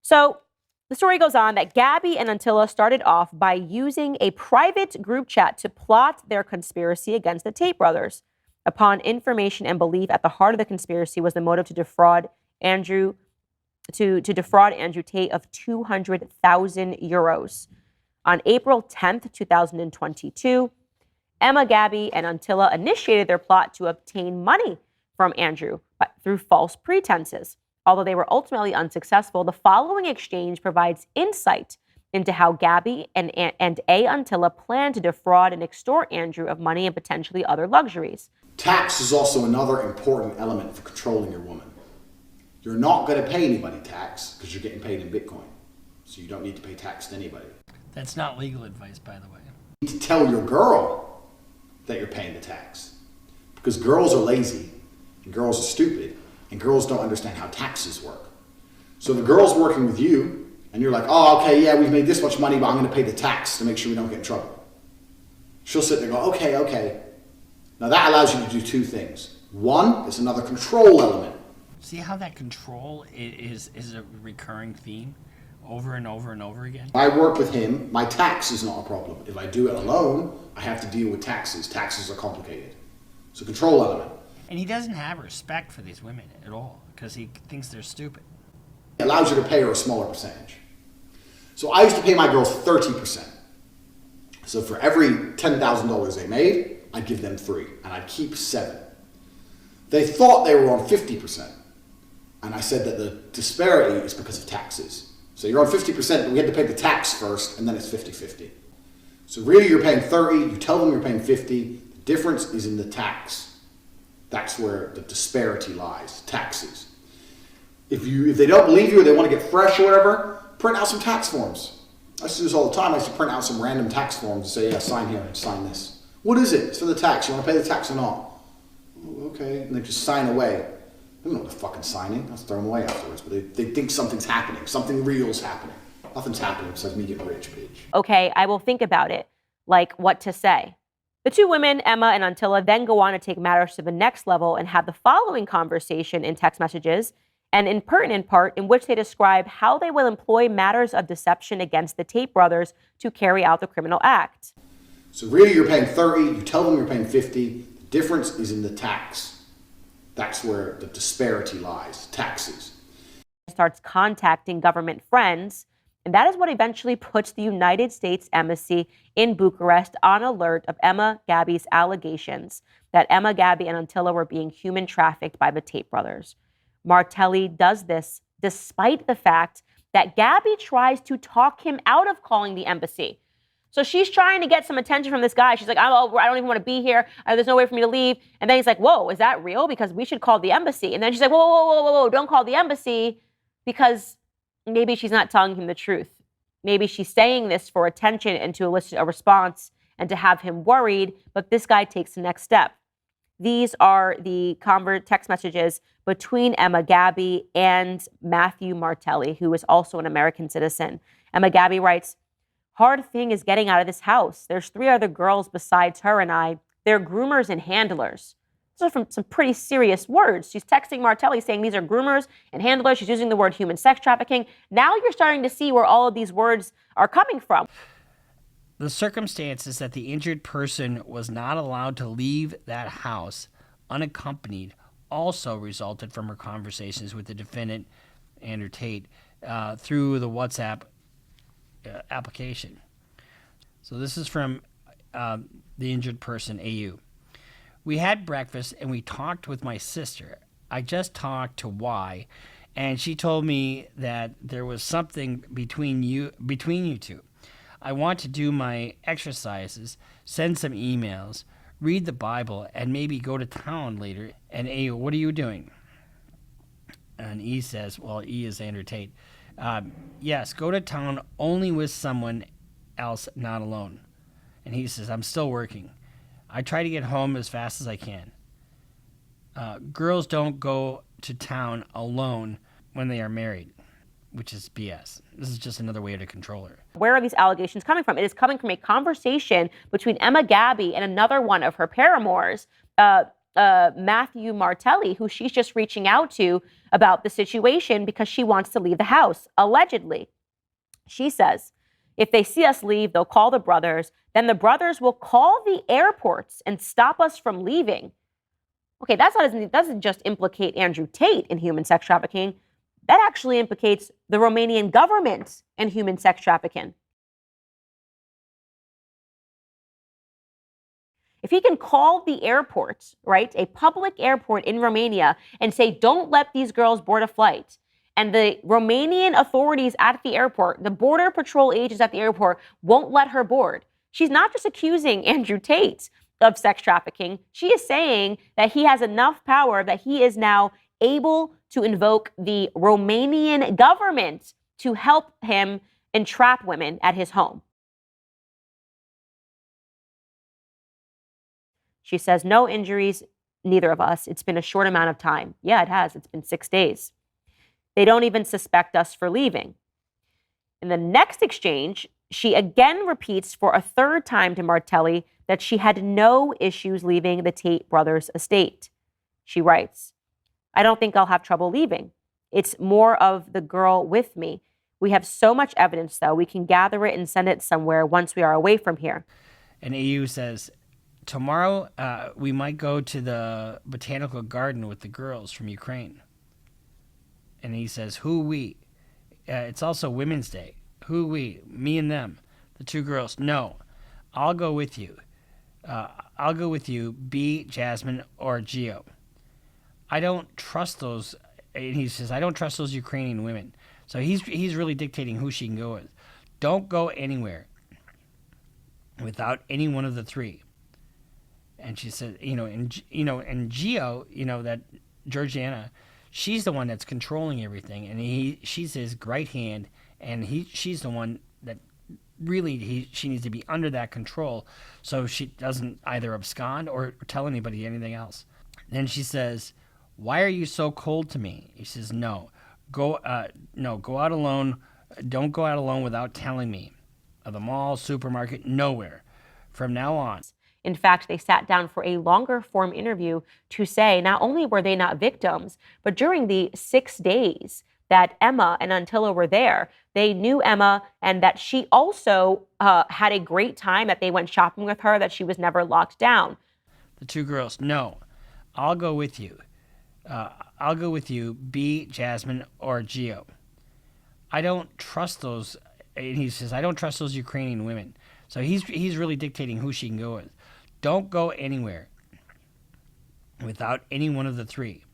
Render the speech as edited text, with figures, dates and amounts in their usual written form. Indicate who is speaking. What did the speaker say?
Speaker 1: So the story goes on that Gabby and Antilla started off by using a private group chat to plot their conspiracy against the Tate brothers. Upon information and belief at the heart of the conspiracy was the motive to defraud Andrew Tate of 200,000 euros. On April 10th, 2022, Emma, Gabby, and Antilla initiated their plot to obtain money from Andrew through false pretenses. Although they were ultimately unsuccessful, the following exchange provides insight into how Gabby and Antilla planned to defraud and extort Andrew of money and potentially other luxuries.
Speaker 2: Tax is also another important element for controlling your woman. You're not going to pay anybody tax because you're getting paid in Bitcoin. So you don't need to pay tax to anybody.
Speaker 3: That's not legal advice, by the way.
Speaker 2: You need to tell your girl that you're paying the tax. Because girls are lazy, and girls are stupid, and girls don't understand how taxes work. So the girl's working with you, and you're like, oh, okay, yeah, we've made this much money, but I'm going to pay the tax to make sure we don't get in trouble. She'll sit there and go, okay. Now that allows you to do two things. One, it's another control element.
Speaker 3: See how that control is a recurring theme over and over and over again?
Speaker 2: If I work with him, my tax is not a problem. If I do it alone, I have to deal with taxes. Taxes are complicated. It's a control element.
Speaker 3: And he doesn't have respect for these women at all because he thinks they're stupid.
Speaker 2: It allows you to pay her a smaller percentage. So I used to pay my girls 30%. So for every $10,000 they made, I'd give them 3, and I'd keep 7. They thought they were on 50%. And I said that the disparity is because of taxes. So you're on 50%, but we had to pay the tax first, and then it's 50-50. So really you're paying 30, you tell them you're paying 50, the difference is in the tax. That's where the disparity lies, taxes. If they don't believe you or they want to get fresh or whatever, print out some tax forms. I used to do this all the time. I used to print out some random tax forms and say, yeah, sign here and sign this. What is it? It's for the tax. You want to pay the tax or not? Oh, okay. And they just sign away. They don't know what they're fucking signing. I just throw them away afterwards. But they think something's happening. Something real's happening. Nothing's happening besides me getting rich, bitch.
Speaker 1: Okay, I will think about it. Like what to say. The two women, Emma and Antilla, then go on to take matters to the next level and have the following conversation in text messages, and in pertinent part in which they describe how they will employ matters of deception against the Tate brothers to carry out the criminal act.
Speaker 2: So really you're paying 30, you tell them you're paying 50, the difference is in the tax. That's where the disparity lies, taxes.
Speaker 1: Starts contacting government friends, and that is what eventually puts the United States Embassy in Bucharest on alert of Emma Gabby's allegations that Emma, Gabby, and Antilla were being human trafficked by the Tate brothers. Martelli does this despite the fact that Gabby tries to talk him out of calling the embassy. So she's trying to get some attention from this guy. She's like, I don't even want to be here. There's no way for me to leave. And then he's like, whoa, is that real? Because we should call the embassy. And then she's like, whoa, don't call the embassy, because maybe she's not telling him the truth. Maybe she's saying this for attention and to elicit a response and to have him worried, but this guy takes the next step. These are the text messages between Emma Gabby and Matthew Martelli, who is also an American citizen. Emma Gabby writes, hard thing is getting out of this house. There's 3 other girls besides her and I. They're groomers and handlers. Those are from some pretty serious words. She's texting Martelli saying these are groomers and handlers. She's using the word human sex trafficking. Now you're starting to see where all of these words are coming from.
Speaker 3: The circumstances that the injured person was not allowed to leave that house unaccompanied also resulted from her conversations with the defendant, Andrew Tate, through the WhatsApp application. So this is from the injured person, AU. We had breakfast and we talked with my sister. I just talked to Y, and she told me that there was something between you two. I want to do my exercises, send some emails, read the Bible, and maybe go to town later. And A, what are you doing? And E says, well, E is Andrew Tate. Yes, go to town only with someone else, not alone. And he says, I'm still working. I try to get home as fast as I can. Girls don't go to town alone when they are married, which is BS. This is just another way to control her.
Speaker 1: Where are these allegations coming from? It is coming from a conversation between Emma Gabby and another one of her paramours Matthew Martelli, who she's just reaching out to about the situation because she wants to leave the house, allegedly. She says, if they see us leave, they'll call the brothers. Then the brothers will call the airports and stop us from leaving. Okay, it doesn't just implicate Andrew Tate in human sex trafficking. That actually implicates the Romanian government in human sex trafficking. If he can call the airport, right, a public airport in Romania, and say, don't let these girls board a flight, and the Romanian authorities at the airport, the border patrol agents at the airport, won't let her board, she's not just accusing Andrew Tate of sex trafficking. She is saying that he has enough power that he is now able to invoke the Romanian government to help him entrap women at his home. She says, no injuries, neither of us. It's been a short amount of time. Yeah, it has. It's been 6 days. They don't even suspect us for leaving. In the next exchange, she again repeats for a third time to Martelli that she had no issues leaving the Tate brothers' estate. She writes, I don't think I'll have trouble leaving. It's more of the girl with me. We have so much evidence, though. We can gather it and send it somewhere once we are away from here.
Speaker 3: And AU says, tomorrow we might go to the botanical garden with the girls from Ukraine. And he says, who we? It's also Women's Day. Who we? Me and them. The two girls. No, I'll go with you. I'll go with you, B, Jasmine, or Gio. I don't trust those. And he says, I don't trust those Ukrainian women. So he's really dictating who she can go with. Don't go anywhere without any one of the three. And she said, and Gio, that Georgiana, she's the one that's controlling everything, and she's his right hand, and she's the one that really she needs to be under that control, so she doesn't either abscond or tell anybody anything else. Then she says, "Why are you so cold to me?" He says, "No, go out alone. Don't go out alone without telling me. The mall, supermarket, nowhere. From now on."
Speaker 1: In fact, they sat down for a longer form interview to say not only were they not victims, but during the 6 days that Emma and Antilla were there, they knew Emma and that she also had a great time, that they went shopping with her, that she was never locked down.
Speaker 3: The two girls, no, I'll go with you. I'll go with you, B, Jasmine, or Gio. I don't trust those, and he says, I don't trust those Ukrainian women. So he's really dictating who she can go with. Don't go anywhere without any one of the three.